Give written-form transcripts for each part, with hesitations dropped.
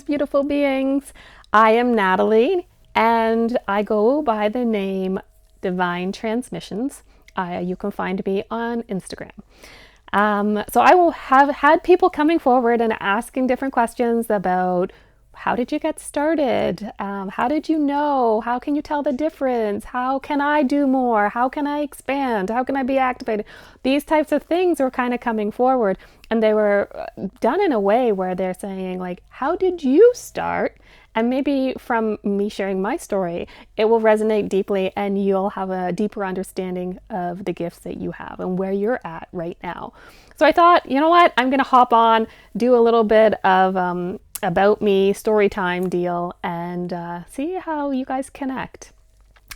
Beautiful beings. I am Natalie and I go by the name Divine Transmissions. You can find me on Instagram. So I will have had people coming forward and asking different questions about how did you get started? How did you know? How can you tell the difference? How can I do more? How can I expand? How can I be activated? These types of things were kind of coming forward, and they were done in a way where they're saying, like, how did you start? And maybe from me sharing my story, it will resonate deeply and you'll have a deeper understanding of the gifts that you have and where you're at right now. So I thought, you know what? I'm going to hop on, do a little bit of about me story time deal and see how you guys connect.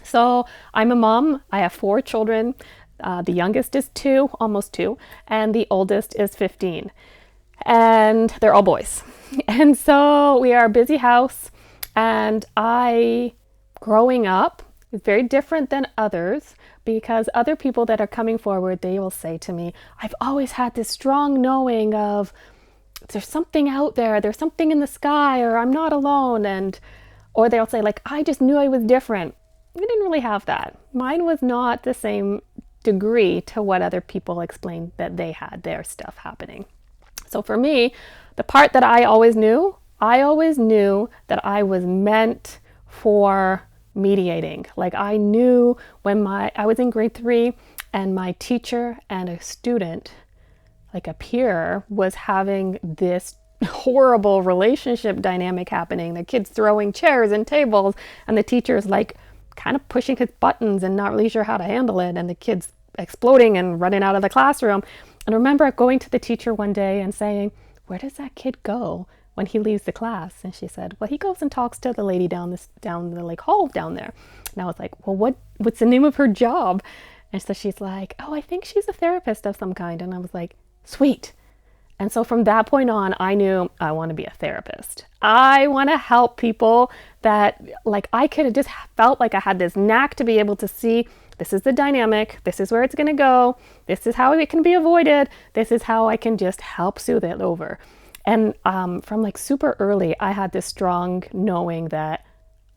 So I'm a mom. I have 4 children. The youngest is 2, almost 2, and the oldest is 15. And they're all boys. And so we are a busy house. And growing up, is very different than others because other people that are coming forward, they will say to me, I've always had this strong knowing of there's something out there, there's something in the sky, or I'm not alone. Or they'll say, like, I just knew I was different. I didn't really have that. Mine was not the same degree to what other people explained that they had their stuff happening. So for me, the part that I always knew that I was meant for mediating. Like I knew when I was in grade 3 and my teacher and a student, like a peer, was having this horrible relationship dynamic happening. The kid's throwing chairs and tables and the teacher's like kind of pushing his buttons and not really sure how to handle it, and the kid's exploding and running out of the classroom. And I remember going to the teacher one day and saying, where does that kid go when he leaves the class? And she said, well, he goes and talks to the lady down the like hall down there. And I was like, well, what's the name of her job? And so she's like, oh, I think she's a therapist of some kind. And I was like, sweet. And so from that point on, I knew I want to be a therapist. I want to help people that, like, I could have just felt like I had this knack to be able to see this is the dynamic, this is where it's going to go, this is how it can be avoided, this is how I can just help soothe it over. And from like super early, I had this strong knowing that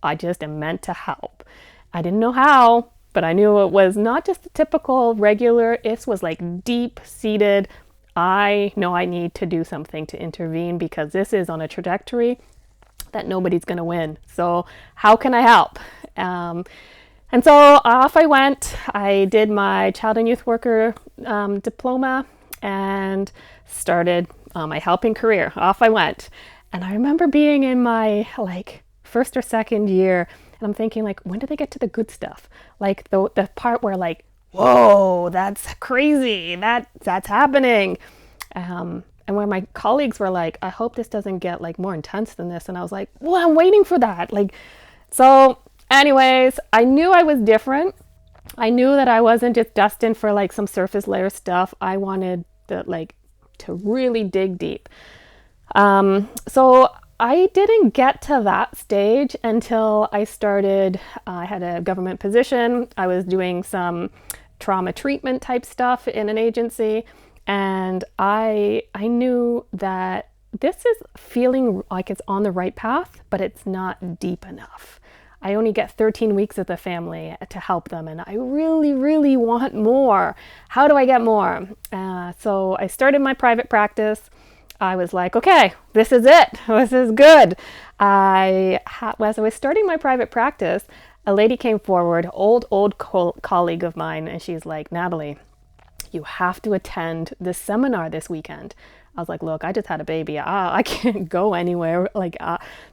I just am meant to help. I didn't know how, but I knew it was not just the typical regular, it was like deep seated. I know I need to do something to intervene because this is on a trajectory that nobody's going to win. So how can I help? And so off I went. I did my child and youth worker diploma and started my helping career. Off I went. And I remember being in my like first or second year and I'm thinking, like, when do they get to the good stuff? Like the part where, like, whoa, that's crazy, that's happening. And when my colleagues were like, I hope this doesn't get like more intense than this. And I was like, well, I'm waiting for that. Like, so anyways, I knew I was different. I knew that I wasn't just destined for like some surface layer stuff. I wanted to really dig deep. So I didn't get to that stage until I started, I had a government position. I was doing some trauma treatment type stuff in an agency. And I knew that this is feeling like it's on the right path, but it's not deep enough. I only get 13 weeks with the family to help them, and I really, really want more. How do I get more? So I started my private practice. I was like, okay, this is it. This is good. As I was starting my private practice, a lady came forward, old colleague of mine, and she's like, Natalie, you have to attend this seminar this weekend. I was like, look, I just had a baby. I can't go anywhere. Like,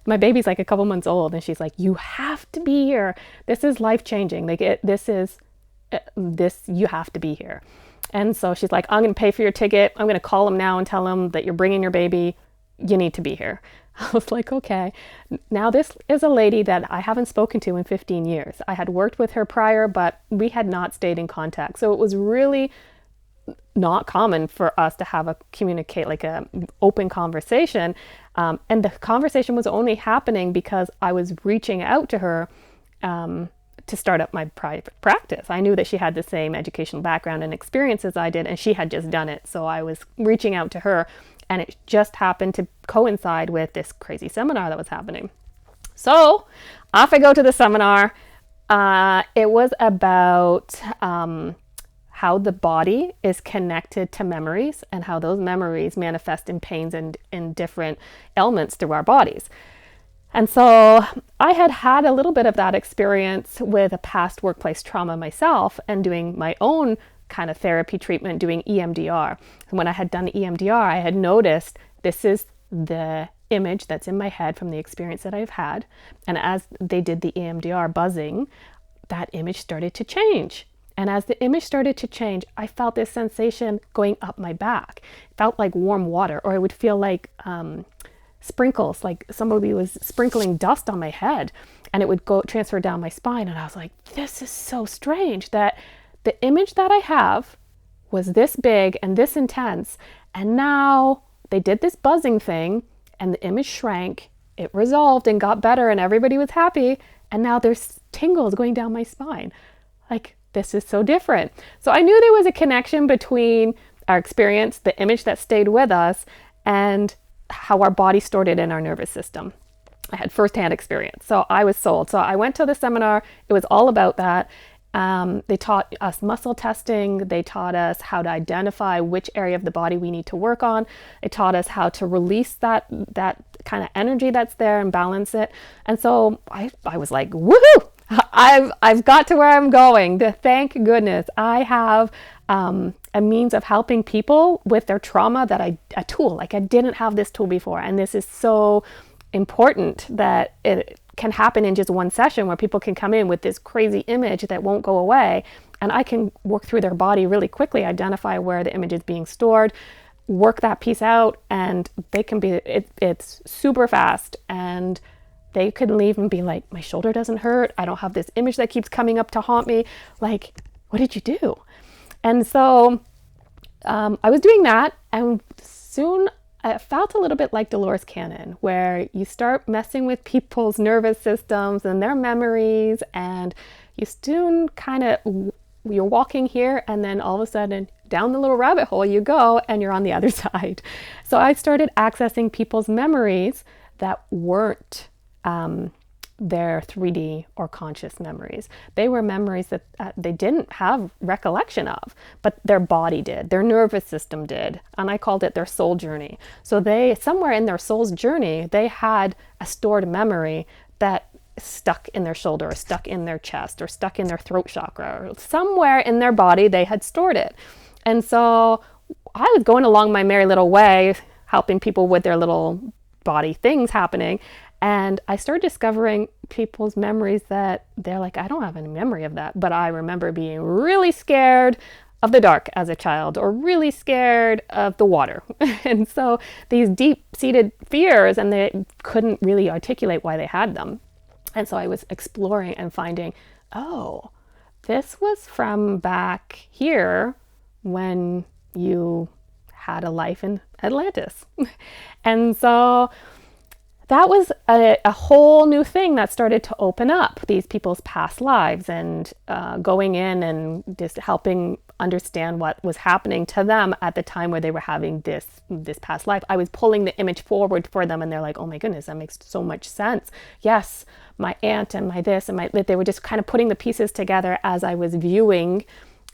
my baby's like a couple months old. And she's like, you have to be here. This is life-changing. Like, you have to be here. And so she's like, I'm going to pay for your ticket. I'm going to call them now and tell them that you're bringing your baby. You need to be here. I was like, okay. Now, this is a lady that I haven't spoken to in 15 years. I had worked with her prior, but we had not stayed in contact. So it was really not common for us to have a open conversation. And the conversation was only happening because I was reaching out to her to start up my private practice. I knew that she had the same educational background and experience as I did, and she had just done it. So I was reaching out to her. And it just happened to coincide with this crazy seminar that was happening. So off I go to the seminar. It was about how the body is connected to memories and how those memories manifest in pains and in different ailments through our bodies. And so I had had a little bit of that experience with a past workplace trauma myself and doing my own kind of therapy treatment, doing EMDR. And when I had done EMDR, I had noticed this is the image that's in my head from the experience that I've had. And as they did the EMDR buzzing, that image started to change. And as the image started to change, I felt this sensation going up my back. It felt like warm water, or it would feel like sprinkles, like somebody was sprinkling dust on my head, and it would go transfer down my spine. And I was like, this is so strange that the image that I have was this big and this intense, and now they did this buzzing thing and the image shrank, it resolved and got better and everybody was happy, and now there's tingles going down my spine. Like, this is so different. So I knew there was a connection between our experience, the image that stayed with us, and how our body stored it in our nervous system. I had firsthand experience. So I was sold. So I went to the seminar. It was all about that. They taught us muscle testing. They taught us how to identify which area of the body we need to work on. It taught us how to release that kind of energy that's there and balance it. And so I was like, woohoo! I've got to where I'm going. Thank goodness I have a means of helping people with their trauma, a tool. Like, I didn't have this tool before, and this is so important that it can happen in just one session where people can come in with this crazy image that won't go away, and I can work through their body really quickly, identify where the image is being stored, work that piece out, and they can be it's super fast, and they could leave and be like, my shoulder doesn't hurt, I don't have this image that keeps coming up to haunt me. Like, what did you do? And so I was doing that, and soon I felt a little bit like Dolores Cannon, where you start messing with people's nervous systems and their memories, and you soon you're walking here, and then all of a sudden down the little rabbit hole you go, and you're on the other side. So I started accessing people's memories that weren't their 3D or conscious memories. They were memories that they didn't have recollection of, but their body did, their nervous system did, and I called it their soul journey. So they, somewhere in their soul's journey, they had a stored memory that stuck in their shoulder, or stuck in their chest, or stuck in their throat chakra, or somewhere in their body they had stored it. And so I was going along my merry little way, helping people with their little body things happening. And I started discovering people's memories that they're like, I don't have any memory of that, but I remember being really scared of the dark as a child, or really scared of the water. And so these deep-seated fears, and they couldn't really articulate why they had them. And so I was exploring and finding, oh, this was from back here when you had a life in Atlantis. And so that was a whole new thing that started to open up these people's past lives, and going in and just helping understand what was happening to them at the time where they were having this past life. I was pulling the image forward for them, and they're like, oh my goodness, that makes so much sense. Yes, my aunt and my this and my, they were just kind of putting the pieces together as I was viewing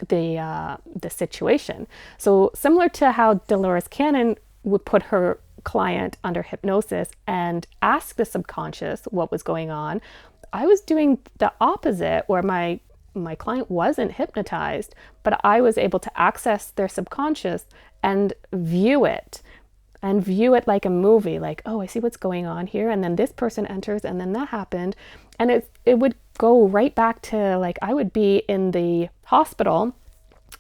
the situation. So similar to how Dolores Cannon would put her client under hypnosis and ask the subconscious what was going on, I was doing the opposite, where my client wasn't hypnotized, but I was able to access their subconscious and view it like a movie, like, oh, I see what's going on here, and then this person enters, and then that happened, and it would go right back to, like, I would be in the hospital,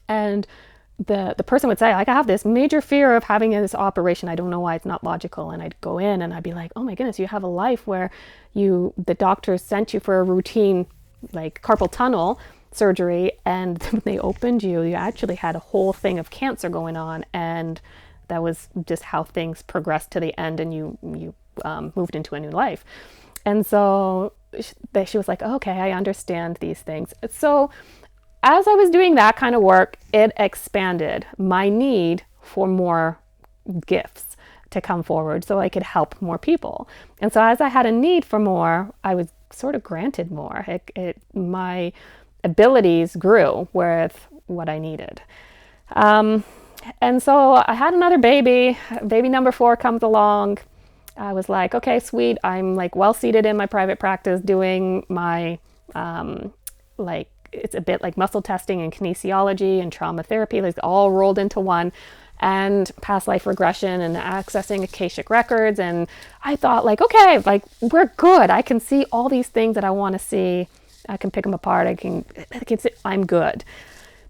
and the person would say, like, I have this major fear of having this operation. I don't know why, it's not logical. And I'd go in and I'd be like, oh my goodness, you have a life where the doctors sent you for a routine, like, carpal tunnel surgery, and when they opened you, you actually had a whole thing of cancer going on, and that was just how things progressed to the end, and you moved into a new life. And so she was like, okay, I understand these things. So as I was doing that kind of work, it expanded my need for more gifts. to come forward so I could help more people. And so as I had a need for more, I was sort of granted more. My abilities grew with what I needed. And so I had another baby. Baby number 4 comes along. I was like, okay, sweet. I'm like well seated in my private practice doing my, like, it's a bit like muscle testing and kinesiology and trauma therapy, like all rolled into one, and past life regression and accessing akashic records. And I thought, like, okay, like we're good. I can see all these things that I want to see. I can pick them apart. I'm good.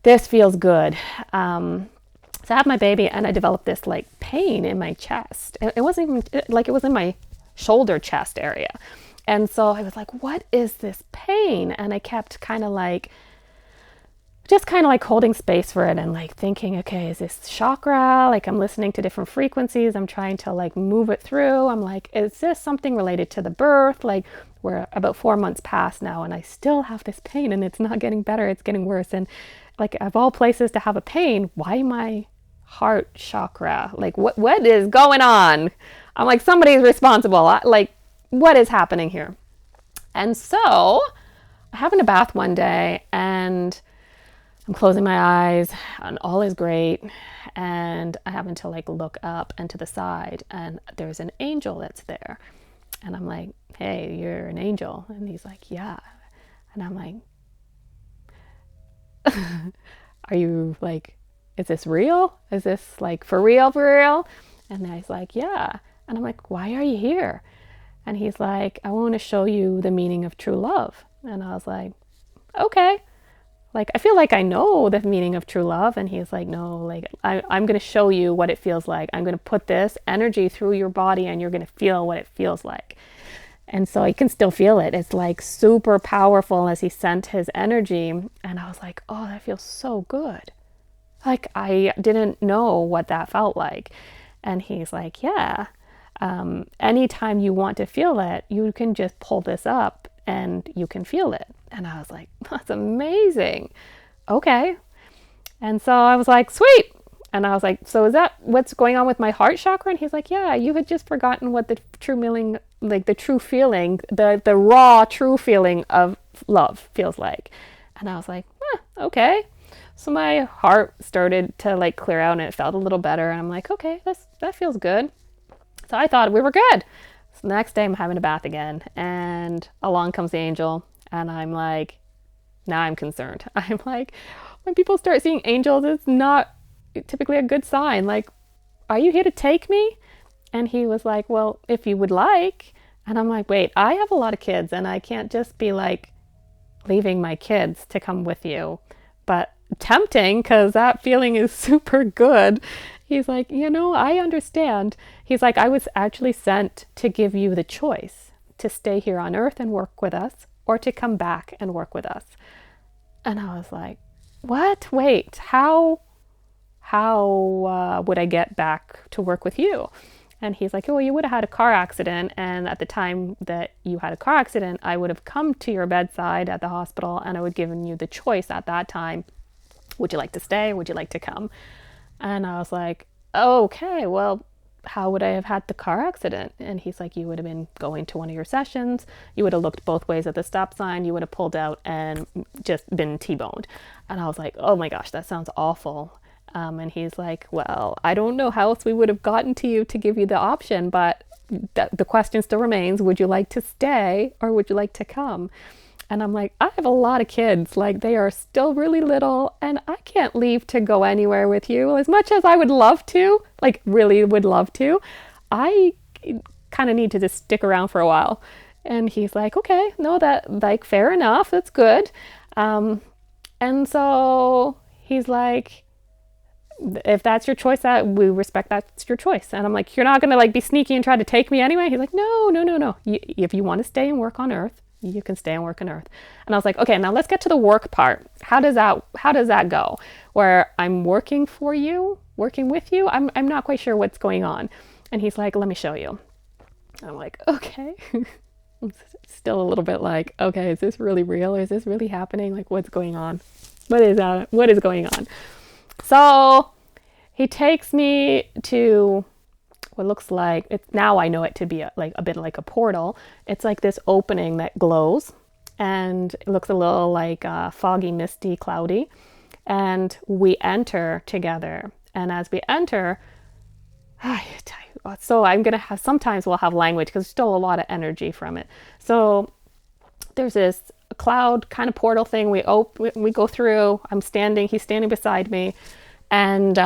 This feels good. So I had my baby and I developed this like pain in my chest. It wasn't even like, it was in my shoulder chest area. And so I was like, what is this pain? And I kept kind of like holding space for it and like thinking, okay, is this chakra? Like I'm listening to different frequencies. I'm trying to like move it through. I'm like, is this something related to the birth? Like we're about 4 months past now and I still have this pain and it's not getting better. It's getting worse. And like of all places to have a pain, why my heart chakra? Like what is going on? I'm like, somebody's responsible. Like what is happening here? And so I'm having a bath one day and I'm closing my eyes and all is great. And I happen to like look up and to the side and there's an angel that's there. And I'm like, hey, you're an angel. And he's like, yeah. And I'm like, are you like, is this real? Is this like for real, for real? And he's like, yeah. And I'm like, why are you here? And he's like, I want to show you the meaning of true love. And I was like, okay. Like, I feel like I know the meaning of true love. And he's like, no, like, I'm going to show you what it feels like. I'm going to put this energy through your body and you're going to feel what it feels like. And so I can still feel it. It's like super powerful as he sent his energy. And I was like, oh, that feels so good. Like, I didn't know what that felt like. And he's like, yeah, anytime you want to feel it, you can just pull this up and you can feel it. And I was like, that's amazing. Okay. And so I was like, sweet. And I was like, so is that what's going on with my heart chakra? And he's like, yeah, you had just forgotten what the true feeling, like the true feeling, the raw true feeling of love feels like. And I was like, okay. So my heart started to like clear out and it felt a little better. And I'm like, okay, that feels good. So I thought we were good. So the next day I'm having a bath again and along comes the angel and I'm like, now I'm concerned. I'm like, when people start seeing angels, it's not typically a good sign. Like, are you here to take me? And he was like, well, if you would like. And I'm like, wait, I have a lot of kids and I can't just be like leaving my kids to come with you. But tempting because that feeling is super good. He's like, I understand. He's like, I was actually sent to give you the choice to stay here on earth and work with us or to come back and work with us. And I was like, what? Wait, how would I get back to work with you? And he's like, oh, you would have had a car accident. And at the time that you had a car accident, I would have come to your bedside at the hospital and I would have given you the choice at that time. Would you like to stay? Would you like to come? And I was like, okay, well, how would I have had the car accident? And he's like, you would have been going to one of your sessions. You would have looked both ways at the stop sign. You would have pulled out and just been T-boned. And I was like, oh my gosh, that sounds awful. And he's like, well, I don't know how else we would have gotten to you to give you the option, but the question still remains, would you like to stay or would you like to come? And I'm like, I have a lot of kids, like they are still really little and I can't leave to go anywhere with you. As much as I would love to, like really would love to, I kind of need to just stick around for a while. And he's like, okay, no, that like fair enough, that's good. And so he's like, if that's your choice, that we respect, that's your choice. And I'm like, you're not gonna like be sneaky and try to take me anyway? He's like, no. If you want to stay and work on earth, you can stay and work on earth. And I was like, okay, now let's get to the work part. How does that go? Where I'm working for you, working with you? I'm not quite sure what's going on. And he's like, let me show you. And I'm like, okay. I'm still a little bit like, okay, is this really real? Is this really happening? Like, what's going on? What is going on? So he takes me to what looks like, it's now I know it to be like a bit like a portal. It's like this opening that glows, and it looks a little like foggy, misty, cloudy. And we enter together. And as we enter, so I'm going to have, sometimes we'll have language because there's still a lot of energy from it. So there's this cloud kind of portal thing. We go through, he's standing beside me. And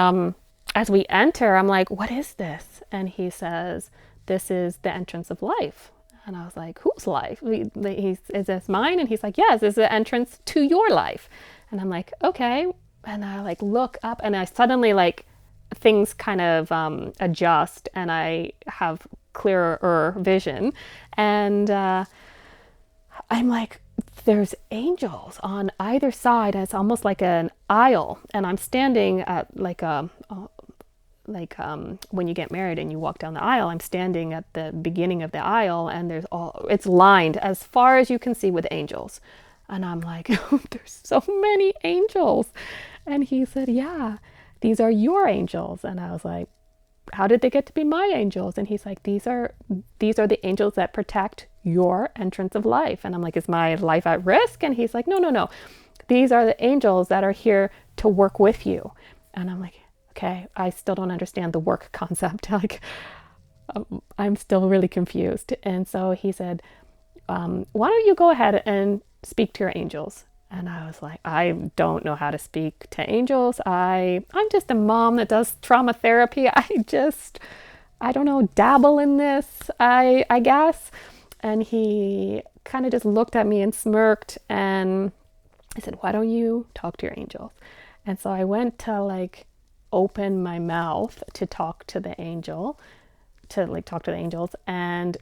as we enter, I'm like, what is this? And he says, this is the entrance of life. And I was like, whose life? Is this mine? And he's like, yes, this is the entrance to your life. And I'm like, okay. And I like look up, and I suddenly like things kind of adjust, and I have clearer vision. And I'm like, there's angels on either side. And it's almost like an aisle. And I'm standing at like when you get married and you walk down the aisle, I'm standing at the beginning of the aisle, and it's lined as far as you can see with angels. And I'm like, oh, there's so many angels. And he said, yeah, these are your angels. And I was like, how did they get to be my angels? And he's like, these are the angels that protect your entrance of life. And I'm like, is my life at risk? And he's like, no. These are the angels that are here to work with you. And I'm like, okay, I still don't understand the work concept. Like, I'm still really confused. And so he said, why don't you go ahead and speak to your angels? And I was like, I don't know how to speak to angels. I'm just a mom that does trauma therapy. I don't know, dabble in this, I guess. And he kind of just looked at me and smirked, and I said, why don't you talk to your angels? And so I went to like open my mouth to talk to the angels. And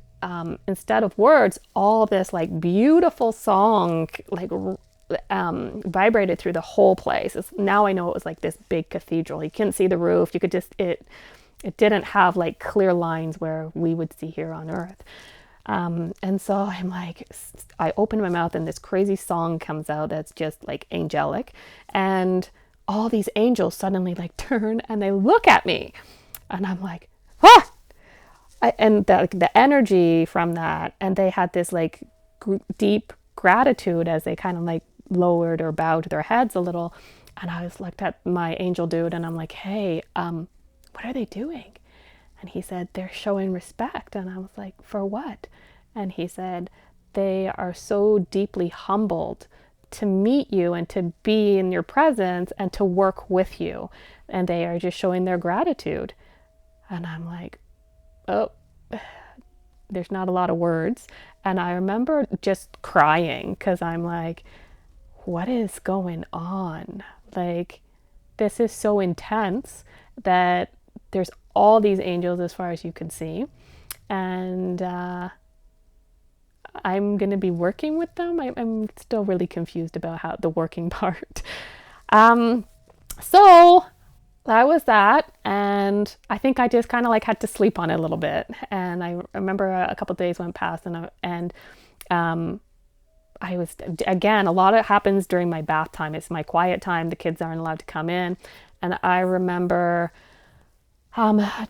instead of words, all this like beautiful song like vibrated through the whole place. Now I know it was like this big cathedral. You couldn't see the roof. You could just, it didn't have like clear lines where we would see here on earth. And so I'm like, I open my mouth and this crazy song comes out that's just like angelic. And all these angels suddenly like turn and they look at me. And I'm like, ah! And the energy from that, and they had this like deep gratitude as they kind of like lowered or bowed their heads a little. And I was looked at my angel dude and I'm like, hey, what are they doing? And he said, they're showing respect. And I was like, for what? And he said, they are so deeply humbled to meet you and to be in your presence and to work with you. And they are just showing their gratitude. And I'm like, oh, there's not a lot of words. And I remember just crying because I'm like, what is going on? Like, this is so intense that there's all these angels as far as you can see. And I'm going to be working with them. I'm still really confused about how the working part. So that was that. And I think I just kind of like had to sleep on it a little bit. And I remember a couple of days went past and I was, again, a lot of it happens during my bath time. It's my quiet time. The kids aren't allowed to come in. And I remember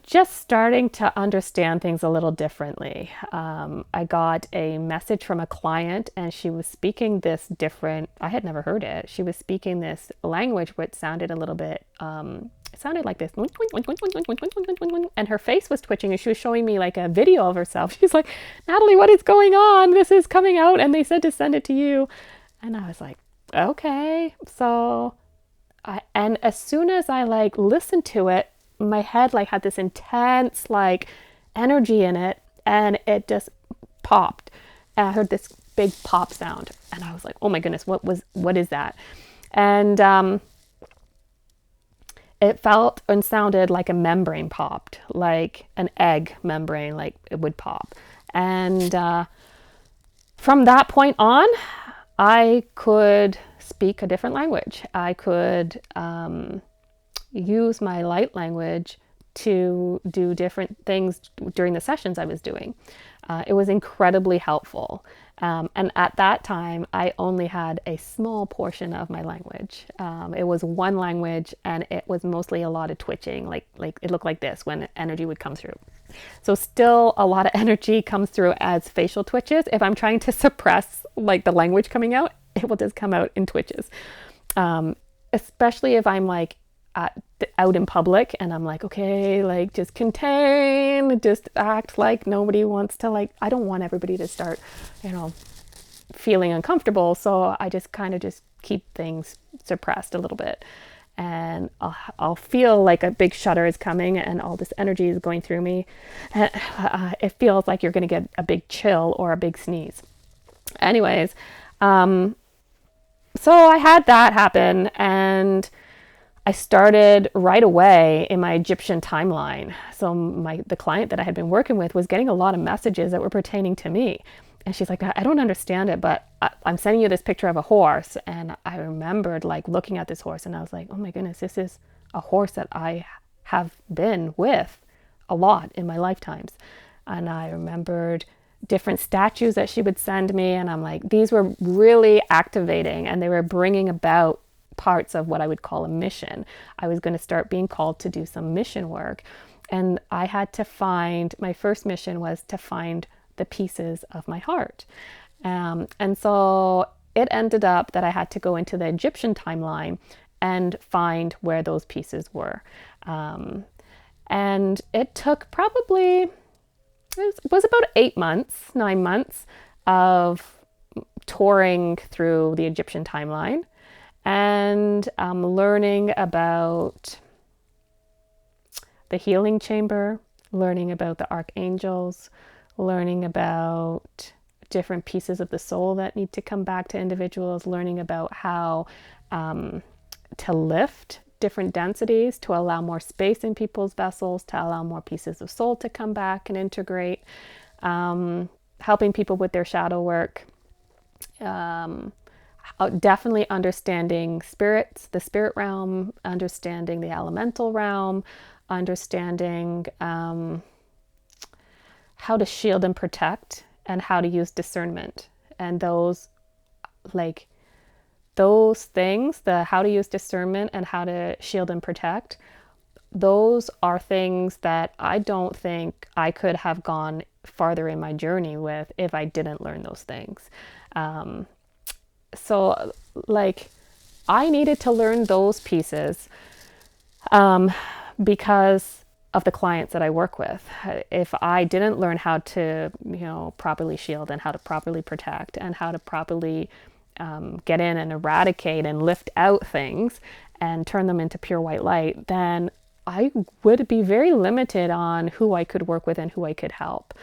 just starting to understand things a little differently. I got a message from a client, and she was speaking this different, I had never heard it. She was speaking this language which sounded a little bit, it sounded like this, and her face was twitching, and she was showing me like a video of herself. She's like, Natalie, what is going on? This is coming out, and they said to send it to you. And I was like, okay. So, and as soon as I like listened to it, my head like had this intense like energy in it, and it just popped. And I heard this big pop sound, and I was like, oh my goodness, what is that? And it felt and sounded like a membrane popped, like an egg membrane, like it would pop. And from that point on, I could speak a different language. I could use my light language to do different things during the sessions I was doing. It was incredibly helpful. And at that time, I only had a small portion of my language. It was one language, and it was mostly a lot of twitching, like it looked like this when energy would come through. So still a lot of energy comes through as facial twitches. If I'm trying to suppress like the language coming out, it will just come out in twitches. Um, Especially if I'm like out in public and I'm like, okay, like just contain, just act like nobody wants to, like, I don't want everybody to start, you know, feeling uncomfortable. So I just kind of just keep things suppressed a little bit. And I'll feel like a big shudder is coming and all this energy is going through me. And, it feels like you're going to get a big chill or a big sneeze. Anyways, so I had that happen, and I started right away in my Egyptian timeline. So the client that I had been working with was getting a lot of messages that were pertaining to me. And she's like, I don't understand it, but I'm sending you this picture of a horse. And I remembered like looking at this horse and I was like, oh my goodness, this is a horse that I have been with a lot in my lifetimes. And I remembered different statues that she would send me. And I'm like, these were really activating and they were bringing about parts of what I would call a mission. I was going to start being called to do some mission work. And I had to find, my first mission was to find the pieces of my heart. And so it ended up that I had to go into the Egyptian timeline and find where those pieces were. And it took probably, it was about 8 months, 9 months of touring through the Egyptian timeline and learning about the healing chamber, learning about the archangels, learning about different pieces of the soul that need to come back to individuals, learning about how to lift different densities to allow more space in people's vessels, to allow more pieces of soul to come back and integrate, helping people with their shadow work, definitely understanding spirits, the spirit realm, understanding the elemental realm, understanding how to shield and protect and how to use discernment. And those things, the how to use discernment and how to shield and protect, those are things that I don't think I could have gone farther in my journey with if I didn't learn those things. So like I needed to learn those pieces because of the clients that I work with. If I didn't learn how to, properly shield and how to properly protect and how to properly get in and eradicate and lift out things and turn them into pure white light, then I would be very limited on who I could work with and who I could help.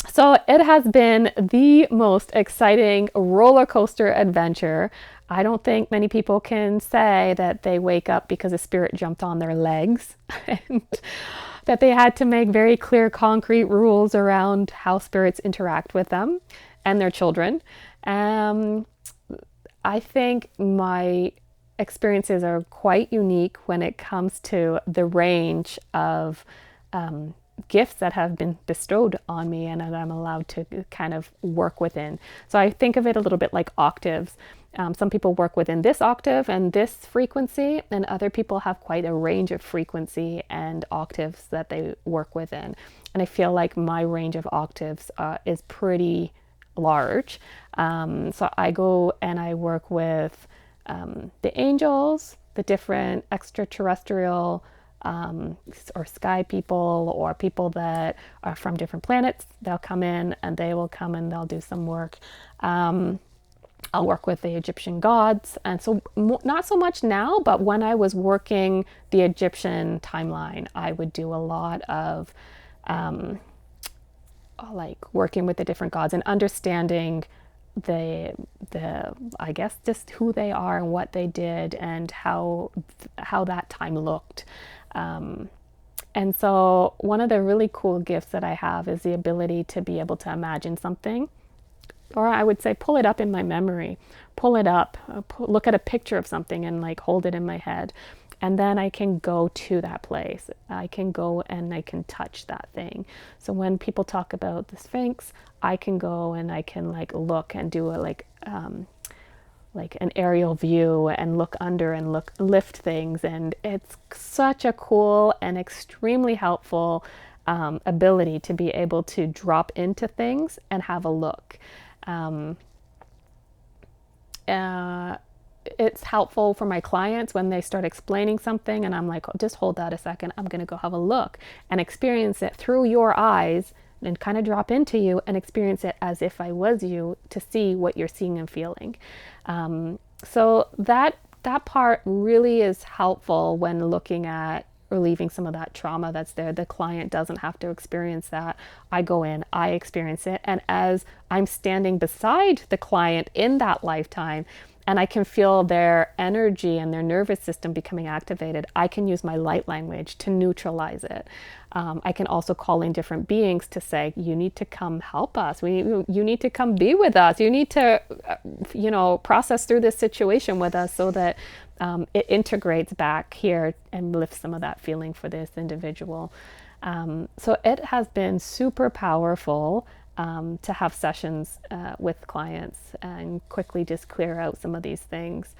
So it has been the most exciting roller coaster adventure. I don't think many people can say that they wake up because a spirit jumped on their legs and that they had to make very clear, concrete rules around how spirits interact with them and their children. I think my experiences are quite unique when it comes to the range of gifts that have been bestowed on me and that I'm allowed to kind of work within. So I think of it a little bit like octaves. Some people work within this octave and this frequency, and other people have quite a range of frequency and octaves that they work within. And I feel like my range of octaves is pretty large. So I go and I work with the angels, the different extraterrestrial or sky people, or people that are from different planets. They'll come in and they will come and they'll do some work. I'll work with the Egyptian gods. And so not so much now, but when I was working the Egyptian timeline, I would do a lot of like working with the different gods and understanding the I guess just who they are and what they did and how that time looked. And so one of the really cool gifts that I have is the ability to be able to imagine something, or I would say pull it up in my memory, pull it up, look at a picture of something and like hold it in my head. And then I can go to that place. I can go and I can touch that thing. So when people talk about the Sphinx, I can go and I can like look and do a like an aerial view and look under and lift things, and it's such a cool and extremely helpful ability to be able to drop into things and have a look. Um, uh, it's helpful for my clients when they start explaining something and I'm like, oh, just hold that a second, I'm going to go have a look and experience it through your eyes, and kind of drop into you and experience it as if I was you, to see what you're seeing and feeling. So that part really is helpful when looking at relieving some of that trauma that's there. The client doesn't have to experience that. I go in, I experience it, and as I'm standing beside the client in that lifetime, and I can feel their energy and their nervous system becoming activated, I can use my light language to neutralize it. I can also call in different beings to say, you need to come help us. You need to come be with us. You need to, process through this situation with us so that it integrates back here and lifts some of that feeling for this individual. So it has been super powerful to have sessions with clients and quickly just clear out some of these things.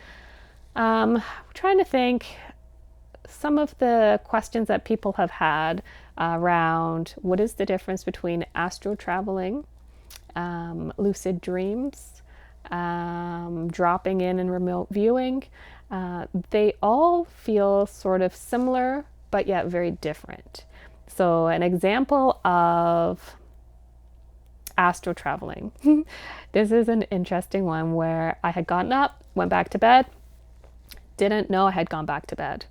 I'm trying to think some of the questions that people have had around what is the difference between astral traveling, lucid dreams, dropping in and remote viewing. They all feel sort of similar, but yet very different. So an example of astral traveling. This is an interesting one where I had gotten up, went back to bed, didn't know I had gone back to bed.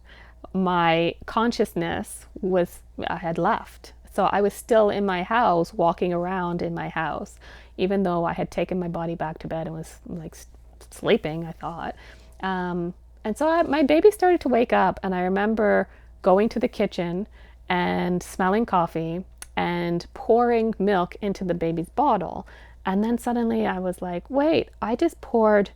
My consciousness I had left. So I was still in my house, walking around in my house, even though I had taken my body back to bed and was like sleeping, I thought. And so my baby started to wake up, and I remember going to the kitchen and smelling coffee and pouring milk into the baby's bottle. And then suddenly I was like, wait, I just poured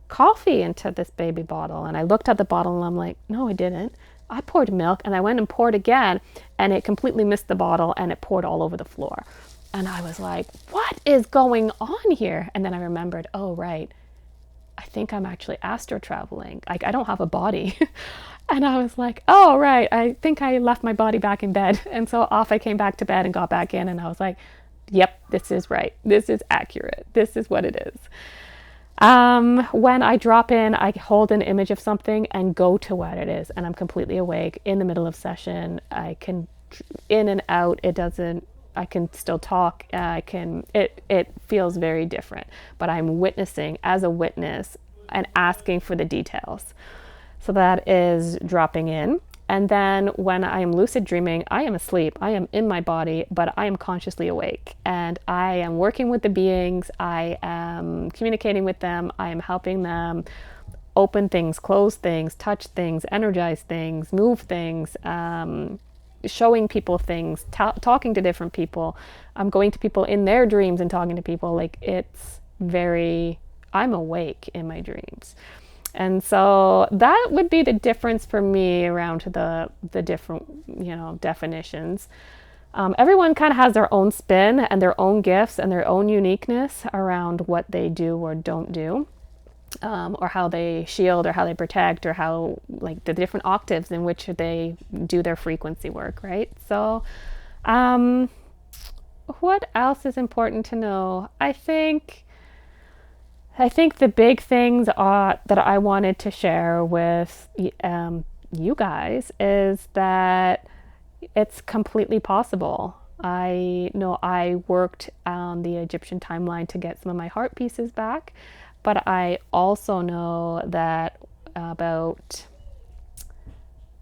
coffee into this baby bottle. And I looked at the bottle and I'm like, no, I didn't. I poured milk, and I went and poured again, and it completely missed the bottle and it poured all over the floor. And I was like, what is going on here? And then I remembered, oh, right, I think I'm actually astral traveling. Like, I don't have a body. And I was like, oh, right, I think I left my body back in bed. And so off I came back to bed and got back in, and I was like, yep, this is right. This is accurate. This is what it is. When I drop in, I hold an image of something and go to what it is, and I'm completely awake in the middle of session. I can in and out. I can still talk. It feels very different, but I'm witnessing as a witness and asking for the details. So that is dropping in. And then when I am lucid dreaming, I am asleep. I am in my body, but I am consciously awake. And I am working with the beings. I am communicating with them. I am helping them open things, close things, touch things, energize things, move things, showing people things, talking to different people. I'm going to people in their dreams and talking to people. Like, I'm awake in my dreams. And so that would be the difference for me around the different, definitions. Everyone kind of has their own spin and their own gifts and their own uniqueness around what they do or don't do, or how they shield or how they protect, or how, like, the different octaves in which they do their frequency work, right? So what else is important to know? I think the big things that I wanted to share with you guys is that it's completely possible. I know I worked on the Egyptian timeline to get some of my heart pieces back, but I also know that about,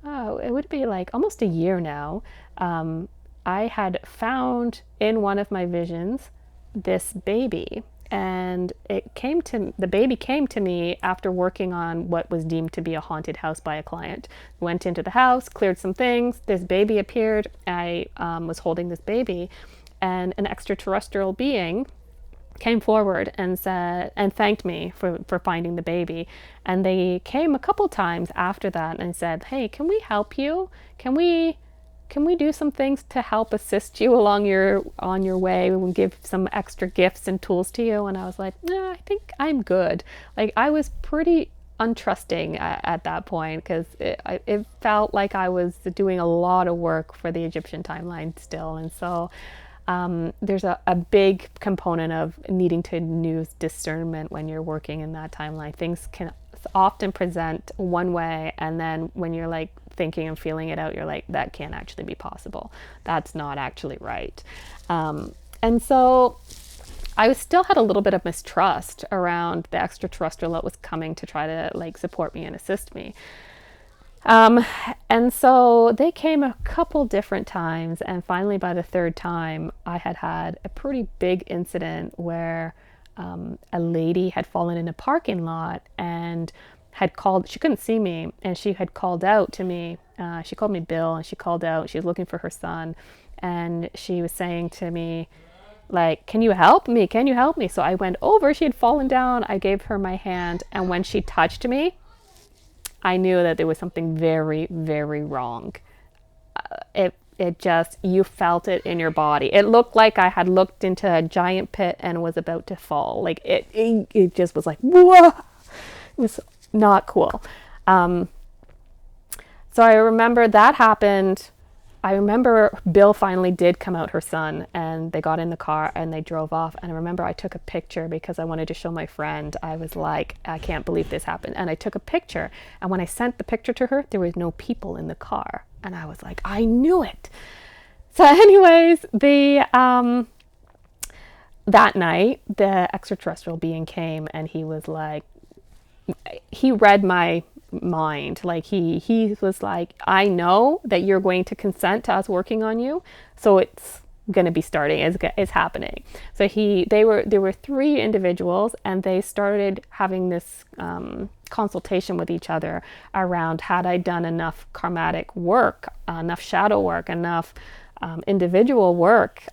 it would be like almost a year now, I had found in one of my visions this baby. And the baby came to me after working on what was deemed to be a haunted house by a client. Went into the house, cleared some things. This baby appeared. I was holding this baby, and an extraterrestrial being came forward and thanked me for finding the baby. And they came a couple times after that and said, hey, can we help you? Can we can we do some things to help assist you along on your way? We'll give some extra gifts and tools to you. And I was like, nah, I think I'm good. Like I was pretty untrusting at that point because it felt like I was doing a lot of work for the Egyptian timeline still. And so there's a big component of needing to use discernment when you're working in that timeline. Things can often present one way, and then when you're like thinking and feeling it out, you're like, that can't actually be possible. That's not actually right. And so I still had a little bit of mistrust around the extraterrestrial that was coming to try to like support me and assist me. And so they came a couple different times, and finally by the third time I had a pretty big incident where a lady had fallen in a parking lot and had called. She couldn't see me, and she had called out to me. She called me Bill, and she called out. She was looking for her son, and she was saying to me, like, can you help me? Can you help me? So I went over. She had fallen down. I gave her my hand, and when she touched me, I knew that there was something very, very wrong. It just, you felt it in your body. It looked like I had looked into a giant pit and was about to fall. Like it just was like, whoa. It was not cool. So I remember that happened. I remember Bill finally did come out, her son, and they got in the car and they drove off. And I remember I took a picture because I wanted to show my friend. I was like, I can't believe this happened. And I took a picture. And when I sent the picture to her, there was no people in the car. And I was like, I knew it. So anyways, that night, the extraterrestrial being came, and he was like, he read my mind. Like he was like, I know that you're going to consent to us working on you, so it's going to be starting. It's happening. So there were three individuals, and they started having this consultation with each other around, had I done enough karmatic work, enough shadow work, enough individual work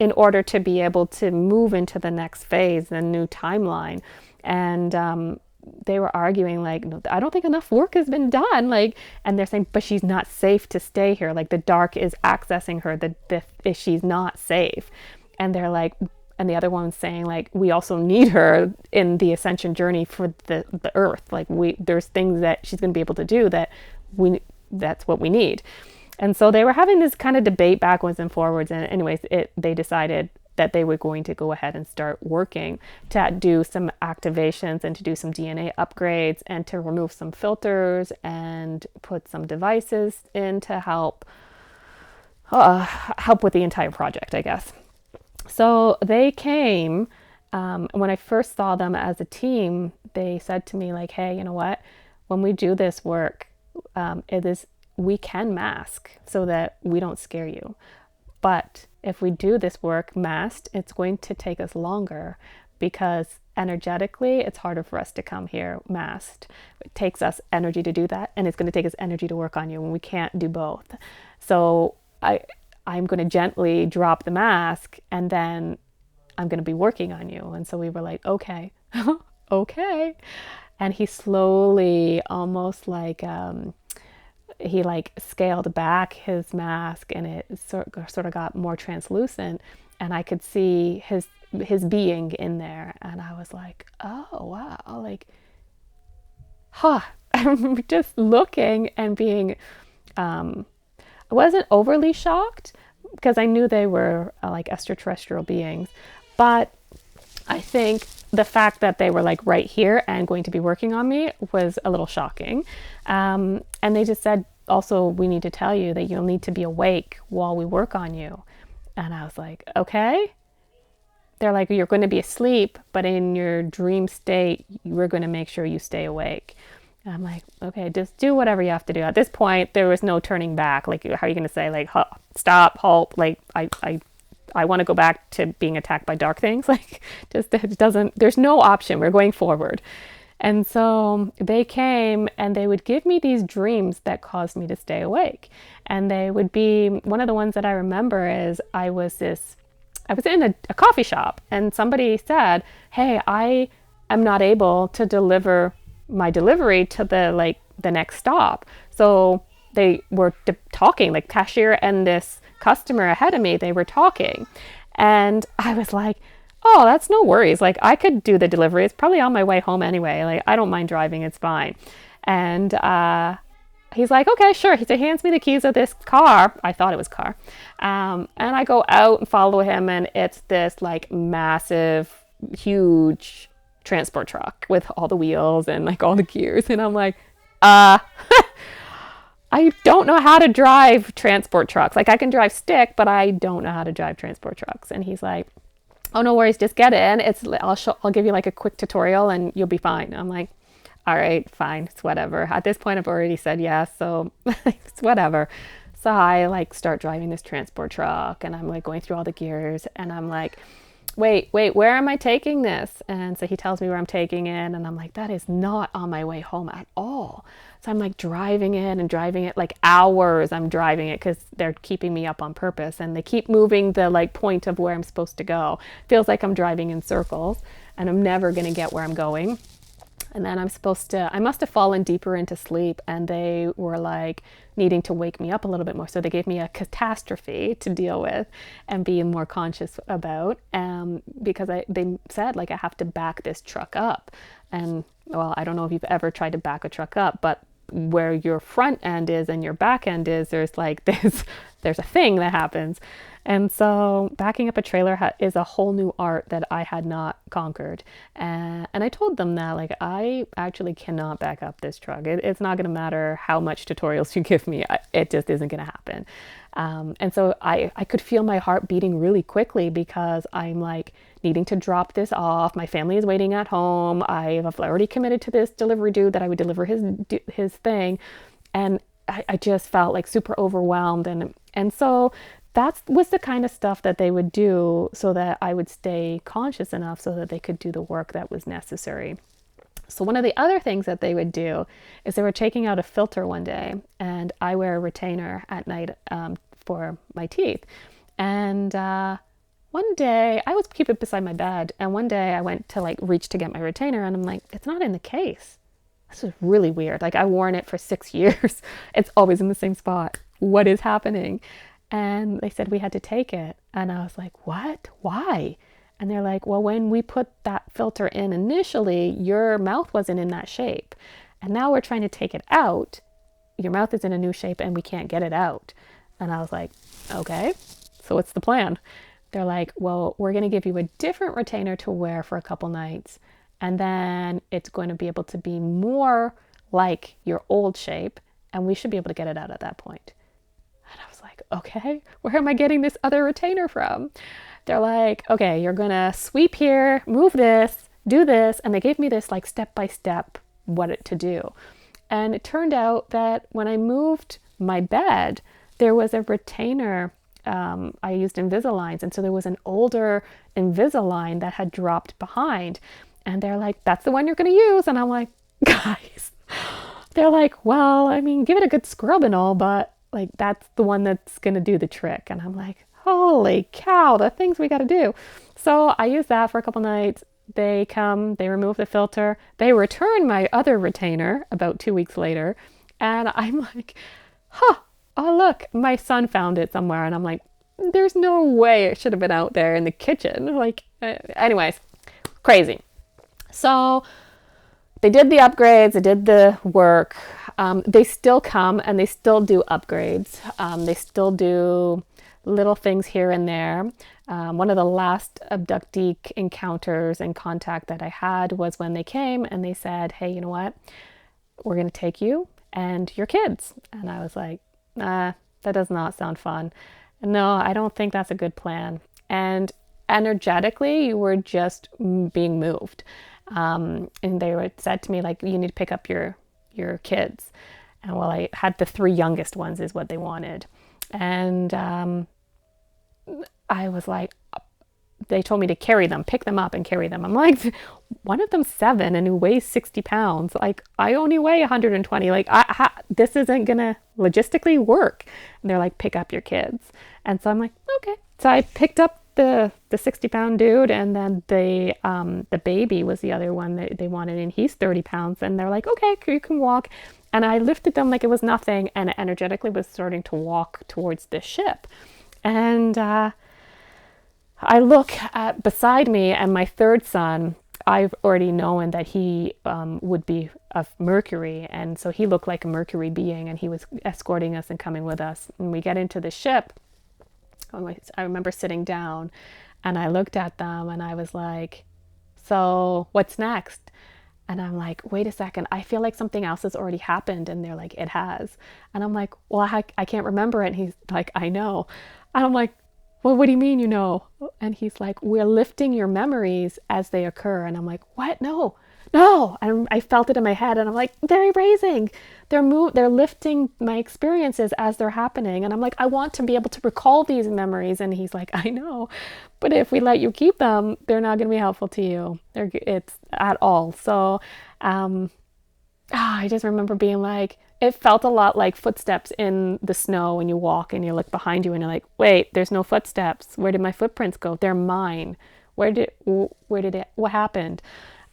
in order to be able to move into the next phase, the new timeline. And they were arguing like, no, I don't think enough work has been done. Like, and they're saying, but she's not safe to stay here. Like the dark is accessing her. She's not safe. And they're like, and the other one's saying like, we also need her in the ascension journey for the earth. Like there's things that she's going to be able to do that's what we need. And so they were having this kind of debate backwards and forwards. And anyways, they decided that they were going to go ahead and start working to do some activations and to do some DNA upgrades and to remove some filters and put some devices in to help with the entire project, I guess. So they came, when I first saw them as a team, they said to me like, hey, you know what, when we do this work, we can mask so that we don't scare you. But if we do this work masked, it's going to take us longer because energetically, it's harder for us to come here masked. It takes us energy to do that, and it's going to take us energy to work on you, and we can't do both. So I'm going to gently drop the mask, and then I'm going to be working on you. And so we were like, okay, okay. And he slowly, almost like, he like scaled back his mask, and it sort of got more translucent, and I could see his being in there. And I was like, oh wow, like, I remember just looking and being, I wasn't overly shocked because I knew they were like extraterrestrial beings, but I think the fact that they were like right here and going to be working on me was a little shocking. And they just said, also, we need to tell you that you'll need to be awake while we work on you. And I was like, okay. They're like, you're going to be asleep, but in your dream state, we're going to make sure you stay awake. And I'm like, okay, just do whatever you have to do. At this point, there was no turning back. Like, how are you going to say like, stop, halt? Like, I want to go back to being attacked by dark things. Like, just, it doesn't, there's no option. We're going forward. And so they came, and they would give me these dreams that caused me to stay awake. And they would be, one of the ones that I remember is I was in a coffee shop, and somebody said, hey, I am not able to deliver my delivery to the next stop. So they were talking, like cashier and this customer ahead of me, they were talking. And I was like, oh, that's no worries. Like, I could do the delivery. It's probably on my way home anyway. Like, I don't mind driving. It's fine. And he's like, okay, sure. He hands me the keys of this car. I thought it was a car. And I go out and follow him. And it's this like massive, huge transport truck with all the wheels and like all the gears. And I'm like, I don't know how to drive transport trucks. Like, I can drive stick, but I don't know how to drive transport trucks. And he's like, oh, no worries, just get in. I'll give you like a quick tutorial and you'll be fine. I'm like, all right, fine, it's whatever. At this point, I've already said yes, so it's whatever. So I like start driving this transport truck and I'm like going through all the gears and I'm like, wait, where am I taking this? And so he tells me where I'm taking it and I'm like, that is not on my way home at all. So I'm like driving it like hours. I'm driving it because they're keeping me up on purpose and they keep moving the like point of where I'm supposed to go. Feels like I'm driving in circles and I'm never going to get where I'm going. And then I must have fallen deeper into sleep and they were like needing to wake me up a little bit more. So they gave me a catastrophe to deal with and be more conscious about because they said like I have to back this truck up. And well, I don't know if you've ever tried to back a truck up, but where your front end is and your back end is, there's like there's a thing that happens. And so backing up a trailer is a whole new art that I had not conquered. And I told them that, like, I actually cannot back up this truck. It's not going to matter how much tutorials you give me. It just isn't going to happen. And so I could feel my heart beating really quickly because I'm like needing to drop this off. My family is waiting at home. I've already committed to this delivery dude that I would deliver his thing. And I just felt like super overwhelmed. And so that was the kind of stuff that they would do so that I would stay conscious enough so that they could do the work that was necessary. So one of the other things that they would do is they were taking out a filter one day, and I wear a retainer at night for my teeth. And one day I would keep it beside my bed, and one day I went to like reach to get my retainer, and I'm like, it's not in the case. This is really weird. Like, I've worn it for 6 years. It's always in the same spot. What is happening? And they said we had to take it. And I was like, what? Why? And they're like, well, when we put that filter in initially, your mouth wasn't in that shape. And now we're trying to take it out. Your mouth is in a new shape and we can't get it out. And I was like, okay, so what's the plan? They're like, well, we're going to give you a different retainer to wear for a couple nights. And then it's going to be able to be more like your old shape. And we should be able to get it out at that point. And I was like, okay, where am I getting this other retainer from? They're like, okay, you're going to sweep here, move this, do this. And they gave me this like step-by-step what to do. And it turned out that when I moved my bed, there was a retainer. I used Invisaligns. And so there was an older Invisalign that had dropped behind. And they're like, that's the one you're going to use. And I'm like, guys, they're like, well, I mean, give it a good scrub and all, but like, that's the one that's going to do the trick. And I'm like, holy cow, the things we got to do. So I used that for a couple nights. They come, they remove the filter. They return my other retainer about 2 weeks later. And I'm like, oh, look, my son found it somewhere. And I'm like, there's no way it should have been out there in the kitchen. Like, anyways, crazy. So they did the upgrades, they did the work. They still come and they still do upgrades. They still do little things here and there. One of the last abductee encounters and contact that I had was when they came and they said, hey, you know what? We're going to take you and your kids. And I was like, that does not sound fun. No, I don't think that's a good plan. And energetically, you were just being moved. And they said to me, like, you need to pick up your kids. And well, I had the 3 youngest ones is what they wanted. And I was like, they told me to carry them, pick them up and carry them. I'm like, one of them's 7 and who weighs 60 pounds. Like, I only weigh 120. Like, this isn't going to logistically work. And they're like, pick up your kids. And so I'm like, okay. So I picked up the 60-pound dude, and then the baby was the other one that they wanted, and he's 30 pounds. And they're like, okay, you can walk. And I lifted them like it was nothing, and it energetically was starting to walk towards the ship. And I look at beside me, and my third son, I've already known that he would be of Mercury, and so he looked like a Mercury being, and he was escorting us and coming with us. And we get into the ship. I remember sitting down, and I looked at them, and I was like, "So what's next?" And I'm like, "Wait a second, I feel like something else has already happened." And they're like, "It has." And I'm like, "Well, I can't remember it." And he's like, "I know." And I'm like, "Well, what do you mean you know?" And he's like, "We're lifting your memories as they occur." And I'm like, "What? No, no." And I felt it in my head, and I'm like, "They're erasing. They're lifting my experiences as they're happening." And I'm like, "I want to be able to recall these memories." And he's like, "I know, but if we let you keep them, they're not going to be helpful to you. It's at all." So, I just remember being like, it felt a lot like footsteps in the snow when you walk and you look behind you and you're like, wait, there's no footsteps. Where did my footprints go? They're mine. What happened?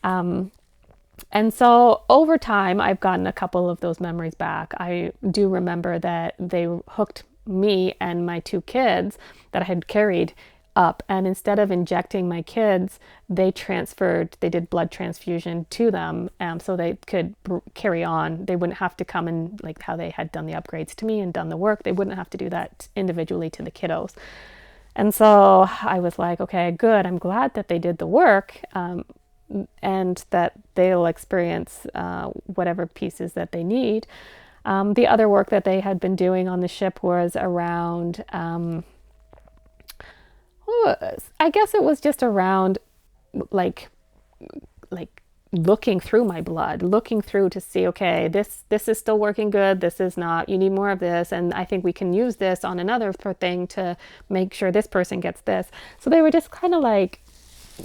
And so over time, I've gotten a couple of those memories back. I do remember that they hooked me and my two kids that I had carried up, and instead of injecting my kids, they did blood transfusion to them, so they could carry on. They wouldn't have to come and, like how they had done the upgrades to me and done the work, they wouldn't have to do that individually to the kiddos. And so I was like, okay, good. I'm glad that they did the work, and that they'll experience whatever pieces that they need. The other work that they had been doing on the ship was around, I guess it was just around like looking through my blood, looking through to see, okay, this is still working good, this is not, you need more of this, and I think we can use this on another thing to make sure this person gets this. So they were just kind of like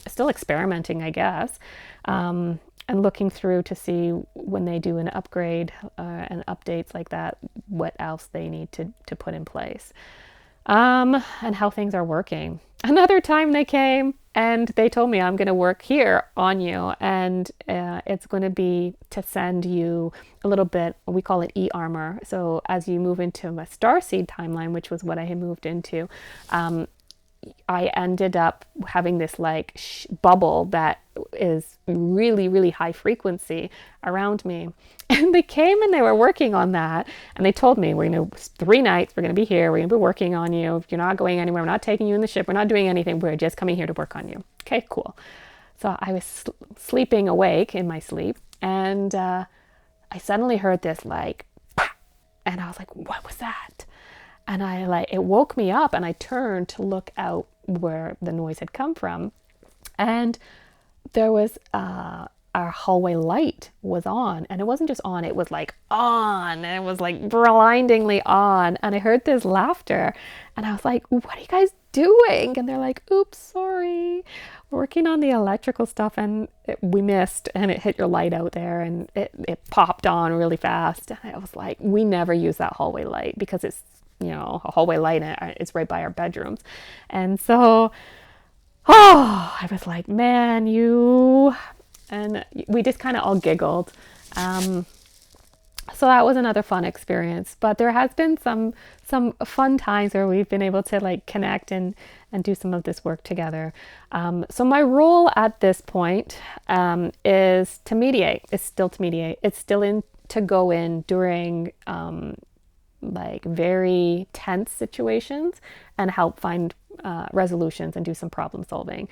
still experimenting, I guess, and looking through to see when they do an upgrade and updates like that, what else they need to put in place, and how things are working. Another time they came and they told me, I'm going to work here on you, and it's going to be to send you a little bit, we call it e-armor. So as you move into a starseed timeline, which was what I had moved into, I ended up having this like bubble that is really, really high frequency around me. And they came and they were working on that. And they told me, we're going to, 3 nights, we're going to be here. We're going to be working on you. You're not going anywhere. We're not taking you in the ship. We're not doing anything. We're just coming here to work on you. Okay, cool. So I was sleeping awake in my sleep. And I suddenly heard this like, pah! And I was like, what was that? And it woke me up, and I turned to look out where the noise had come from. And there was our hallway light was on, and it wasn't just on, it was like on, and it was like blindingly on. And I heard this laughter, and I was like, what are you guys doing? And they're like, oops, sorry, we're working on the electrical stuff, and we missed, and it hit your light out there, and it popped on really fast. And I was like, we never use that hallway light because it's, a hallway light, and it's right by our bedrooms. And so, I was like, man, and we just kind of all giggled. So that was another fun experience. But there has been some fun times where we've been able to like connect and do some of this work together. So my role at this point is to mediate. It's still to mediate. It's still to go in during like very tense situations and help find resolutions and do some problem solving.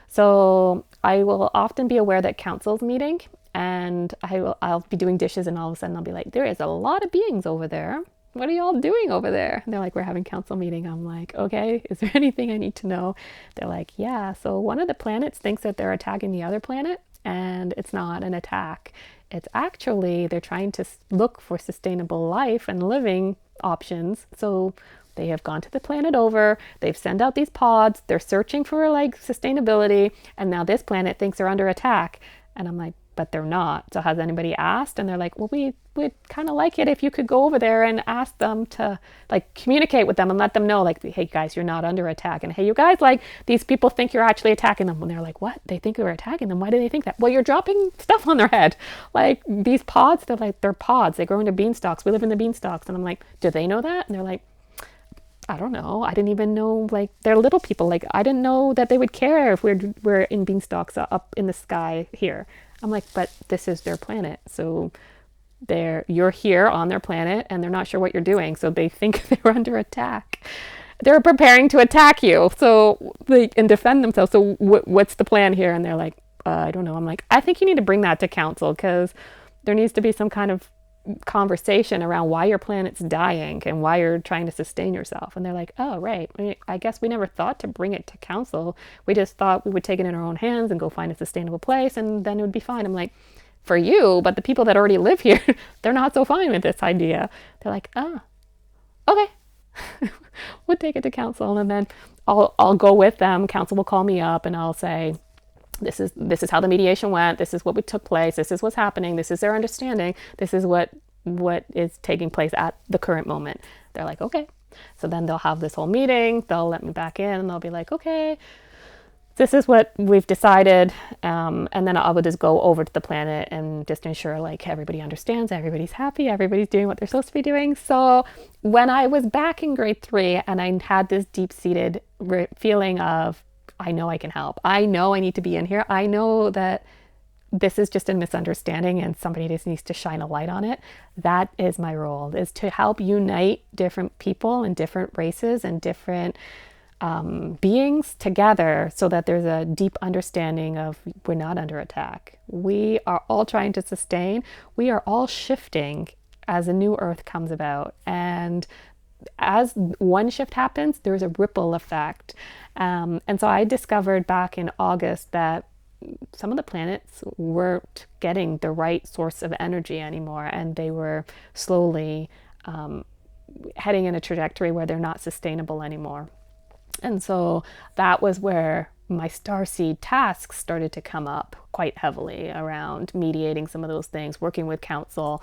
So I will often be aware that council's meeting, and I'll be doing dishes, and all of a sudden I'll be like, there is a lot of beings over there. What are y'all doing over there? And they're like, we're having council meeting. I'm like, okay, is there anything I need to know? They're like, yeah, so one of the planets thinks that they're attacking the other planet, and it's not an attack. It's actually, they're trying to look for sustainable life and living options. So they have gone to the planet over, they've sent out these pods, they're searching for like sustainability, and now this planet thinks they're under attack. And I'm like, but they're not. So has anybody asked? And they're like, well, we'd kind of like it if you could go over there and ask them to like communicate with them and let them know, like, hey guys, you're not under attack. And hey, you guys, like, these people think you're actually attacking them. When they're like, what? They think you're attacking them? Why do they think that? Well, you're dropping stuff on their head. Like these pods, they're pods. They grow into beanstalks. We live in the beanstalks. And I'm like, do they know that? And they're like, I don't know. I didn't even know, like, they're little people. Like, I didn't know that they would care if we're in beanstalks up in the sky here. I'm like, but this is their planet. So you're here on their planet and they're not sure what you're doing. So they think they're under attack. They're preparing to attack you. So they can defend themselves. So what's the plan here? And they're like, I don't know. I'm like, I think you need to bring that to council, because there needs to be some kind of conversation around why your planet's dying and why you're trying to sustain yourself. And they're like, oh, right. I guess we never thought to bring it to council. We just thought we would take it in our own hands and go find a sustainable place, and then it would be fine. I'm like, for you, but the people that already live here, they're not so fine with this idea. They're like, oh, okay. We'll take it to council, and then I'll go with them. Council will call me up and I'll say, this is how the mediation went. This is what took place. This is what's happening. This is their understanding. This is what is taking place at the current moment. They're like, okay. So then they'll have this whole meeting. They'll let me back in and they'll be like, okay, this is what we've decided. And then I would just go over to the planet and just ensure like everybody understands, everybody's happy, everybody's doing what they're supposed to be doing. So when I was back in grade 3 and I had this deep-seated feeling of, I know I can help. I know I need to be in here. I know that this is just a misunderstanding and somebody just needs to shine a light on it. That is my role, is to help unite different people and different races and different beings together so that there's a deep understanding of we're not under attack. We are all trying to sustain. We are all shifting as a new earth comes about. And as one shift happens, there's a ripple effect. And so I discovered back in August that some of the planets weren't getting the right source of energy anymore, and they were slowly heading in a trajectory where they're not sustainable anymore. And so that was where my starseed tasks started to come up quite heavily around mediating some of those things, working with council,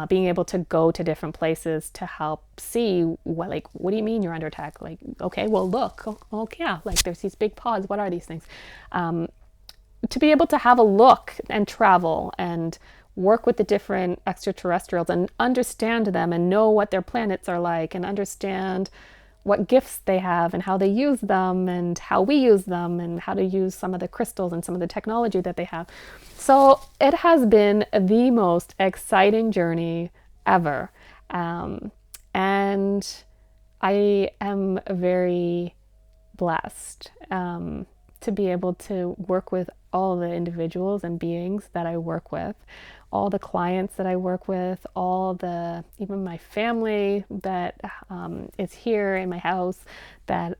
being able to go to different places to help see what do you mean you're under attack? Like, okay, well, look, yeah, like there's these big pods. What are these things? To be able to have a look and travel and work with the different extraterrestrials and understand them and know what their planets are like and understand what gifts they have and how they use them and how we use them and how to use some of the crystals and some of the technology that they have. So it has been the most exciting journey ever. And I am very blessed to be able to work with all the individuals and beings that I work with, all the clients that I work with, even my family that is here in my house, that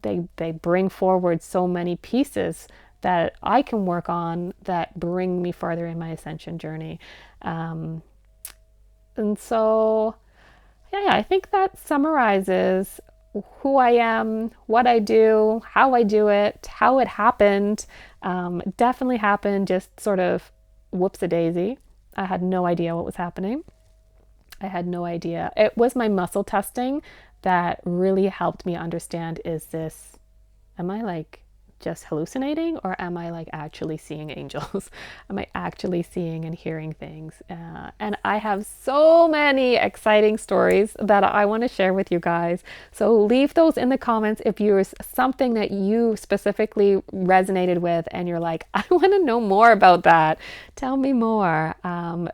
they bring forward so many pieces that I can work on that bring me farther in my ascension journey. And so, yeah, I think that summarizes who I am, what I do, how I do it, how it happened. It definitely happened just sort of whoops-a-daisy. I had no idea what was happening. I had no idea. It was my muscle testing that really helped me understand, am I like just hallucinating, or am I like actually seeing angels? Am I actually seeing and hearing things? And I have so many exciting stories that I want to share with you guys. So leave those in the comments if there's something that you specifically resonated with and you're like, I want to know more about that. Tell me more.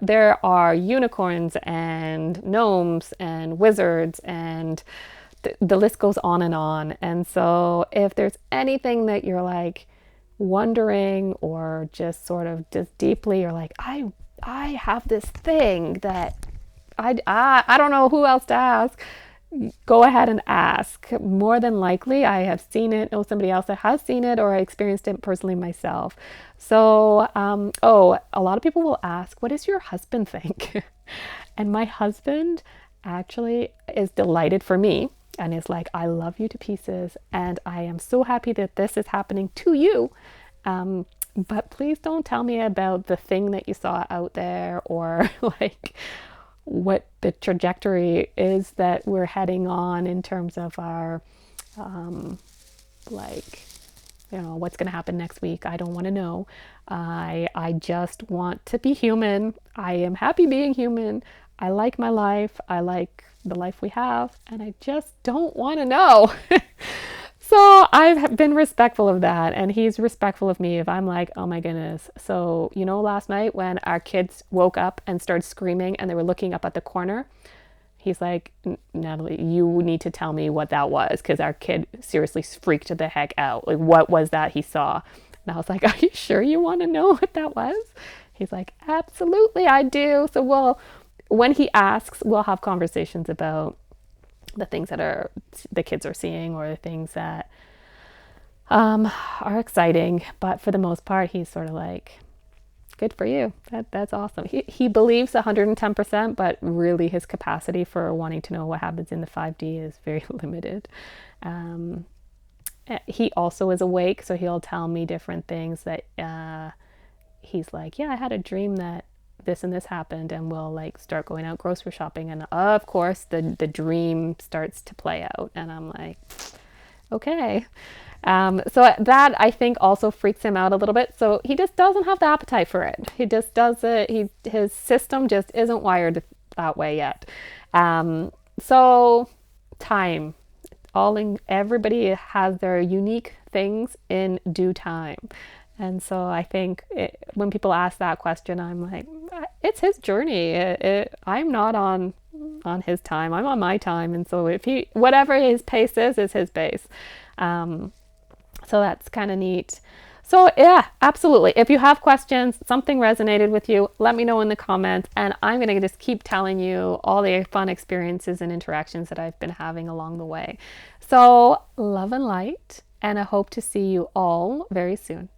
There are unicorns and gnomes and wizards and the list goes on and on. And so if there's anything that you're like wondering or just sort of just deeply, you're like, I have this thing that I don't know who else to ask, go ahead and ask. More than likely, I have seen it, know somebody else that has seen it, or I experienced it personally myself. So, a lot of people will ask, what does your husband think? And my husband actually is delighted for me and is like, I love you to pieces, and I am so happy that this is happening to you, but please don't tell me about the thing that you saw out there, or like what the trajectory is that we're heading on in terms of our like what's going to happen next week. I don't want to know. I just want to be human. I am happy being human. I like my life. I like the life we have, and I just don't want to know. So I've been respectful of that, and he's respectful of me if I'm like, oh my goodness. So, last night when our kids woke up and started screaming and they were looking up at the corner, he's like, Natalie, you need to tell me what that was, because our kid seriously freaked the heck out. Like, what was that he saw? And I was like, are you sure you want to know what that was? He's like, absolutely, I do. So when he asks, we'll have conversations about the things that the kids are seeing, or the things that are exciting. But for the most part, he's sort of like, good for you. That's awesome. He believes 110%, but really his capacity for wanting to know what happens in the 5D is very limited. He also is awake, so he'll tell me different things that he's like, yeah, I had a dream that this and this happened, and we'll like start going out grocery shopping, and of course the dream starts to play out, and I'm like, okay. So that I think also freaks him out a little bit. So he just doesn't have the appetite for it. He just does it. His system just isn't wired that way yet. So time, everybody has their unique things in due time. And so I think when people ask that question, I'm like, it's his journey. I'm not on his time. I'm on my time. And so whatever his pace is his pace. So that's kind of neat. So yeah, absolutely. If you have questions, something resonated with you, let me know in the comments. And I'm going to just keep telling you all the fun experiences and interactions that I've been having along the way. So love and light. And I hope to see you all very soon.